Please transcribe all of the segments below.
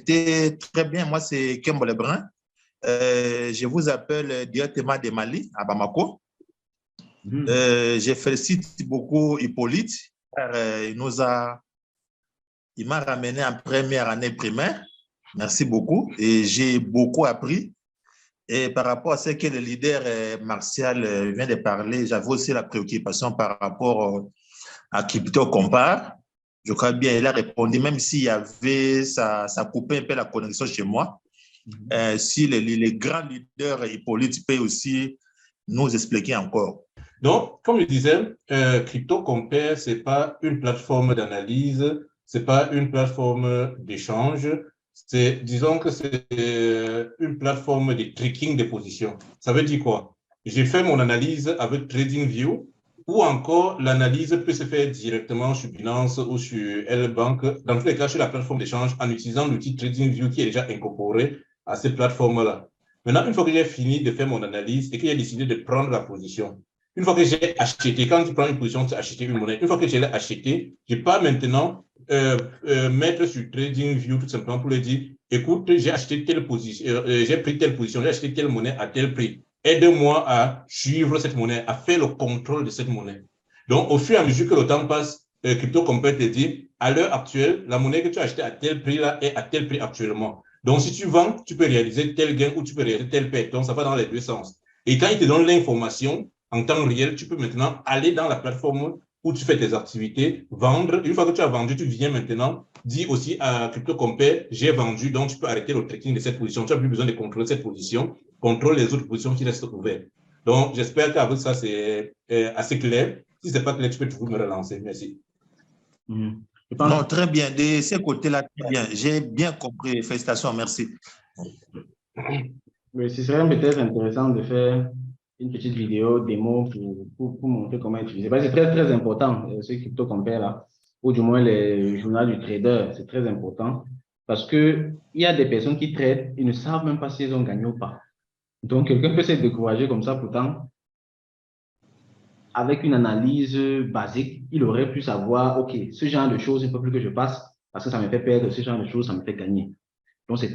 été très bien. Moi, c'est Kembo Lebrun. Je vous appelle directement de Mali, à Bamako. Je félicite beaucoup Hippolyte. Il m'a ramené en première année primaire. Merci beaucoup. Et j'ai beaucoup appris. Et par rapport à ce que le leader Martial vient de parler, j'avais aussi la préoccupation par rapport à Crypto Compare. Je crois bien, il a répondu, même s'il y avait, ça coupait un peu la connexion chez moi. Si les grands leaders Hippolyte peut aussi nous expliquer encore. Donc, comme je disais, Crypto Compare, ce n'est pas une plateforme d'analyse, ce n'est pas une plateforme d'échange, disons que c'est une plateforme de tracking des positions. Ça veut dire quoi? J'ai fait mon analyse avec TradingView, ou encore l'analyse peut se faire directement sur Binance ou sur L-Bank, dans tous les cas sur la plateforme d'échange en utilisant l'outil TradingView qui est déjà incorporé à cette plateforme-là. Maintenant, une fois que j'ai fini de faire mon analyse et que j'ai décidé de prendre la position, une fois que j'ai acheté, quand tu prends une position, tu as acheté une monnaie, une fois que je l'ai acheté, je ne peux pas maintenant mettre sur TradingView tout simplement pour lui dire, écoute, j'ai acheté telle position, j'ai pris telle position, j'ai acheté telle monnaie à tel prix. Aide-moi à suivre cette monnaie, à faire le contrôle de cette monnaie. Donc, au fur et à mesure que le temps passe, Crypto Compare te dit, à l'heure actuelle, la monnaie que tu as achetée à tel prix là est à tel prix actuellement. Donc, si tu vends, tu peux réaliser tel gain ou tu peux réaliser tel perte. Donc, ça va dans les deux sens. Et quand il te donne l'information en temps réel, tu peux maintenant aller dans la plateforme où tu fais tes activités, vendre. Une fois que tu as vendu, tu viens maintenant dire aussi à Crypto Compare, j'ai vendu, donc tu peux arrêter le tracking de cette position. Tu n'as plus besoin de contrôler cette position. Contrôle les autres positions qui restent ouvertes. Donc, j'espère qu'avec ça, c'est assez clair. Si ce n'est pas clair, tu peux toujours me relancer. Merci. Non, très bien. De ce côté-là, très bien. J'ai bien compris. Félicitations, merci. Oui, ce serait peut-être intéressant de faire une petite vidéo démo pour montrer comment utiliser. C'est très, très important, ce Crypto Compare là, ou du moins les journaux du trader, c'est très important parce qu'il y a des personnes qui tradent, ils ne savent même pas si elles ont gagné ou pas. Donc, quelqu'un peut se décourager comme ça, pourtant, avec une analyse basique, il aurait pu savoir, OK, ce genre de choses, il ne faut plus que je passe parce que ça me fait perdre, ce genre de choses, ça me fait gagner. Donc, c'est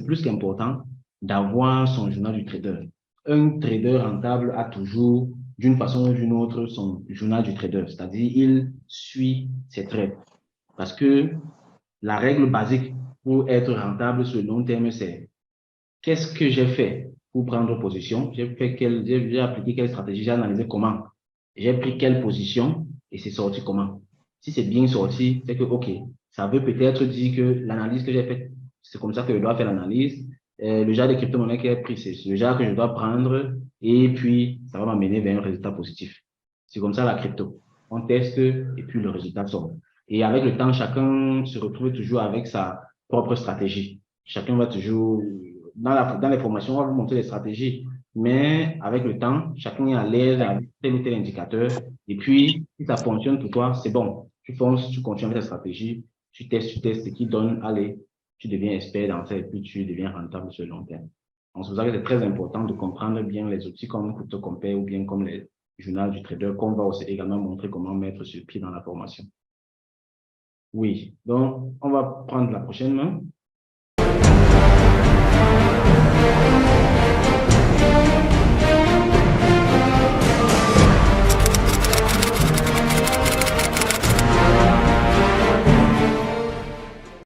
plus qu'important d'avoir son journal du trader. Un trader rentable a toujours, d'une façon ou d'une autre, son journal du trader, c'est-à-dire il suit ses trades. Parce que la règle basique pour être rentable sur le long terme, c'est qu'est-ce que j'ai fait pour prendre position, j'ai appliqué quelle stratégie, j'ai analysé comment, j'ai pris quelle position et c'est sorti comment. Si c'est bien sorti, c'est que, OK, ça veut peut-être dire que l'analyse que j'ai faite, c'est comme ça que je dois faire l'analyse. Le genre de crypto-monnaie qui est pris, c'est le genre que je dois prendre et puis ça va m'amener vers un résultat positif. C'est comme ça la crypto. On teste et puis le résultat sort. Et avec le temps, chacun se retrouve toujours avec sa propre stratégie. Chacun va toujours, dans les formations, on va vous montrer les stratégies, mais avec le temps, chacun est à l'aise avec tel ou tel indicateur. Et puis, si ça fonctionne pour toi, c'est bon. Tu fonces, tu continues avec ta stratégie, tu testes, qui donne, allez, tu deviens expert dans ça et puis tu deviens rentable sur le long terme. Donc, c'est pour ça que c'est très important de comprendre bien les outils comme Crypto Compare ou bien comme les journaux du trader, qu'on va aussi également montrer comment mettre sur pied dans la formation. Oui, donc on va prendre la prochaine main.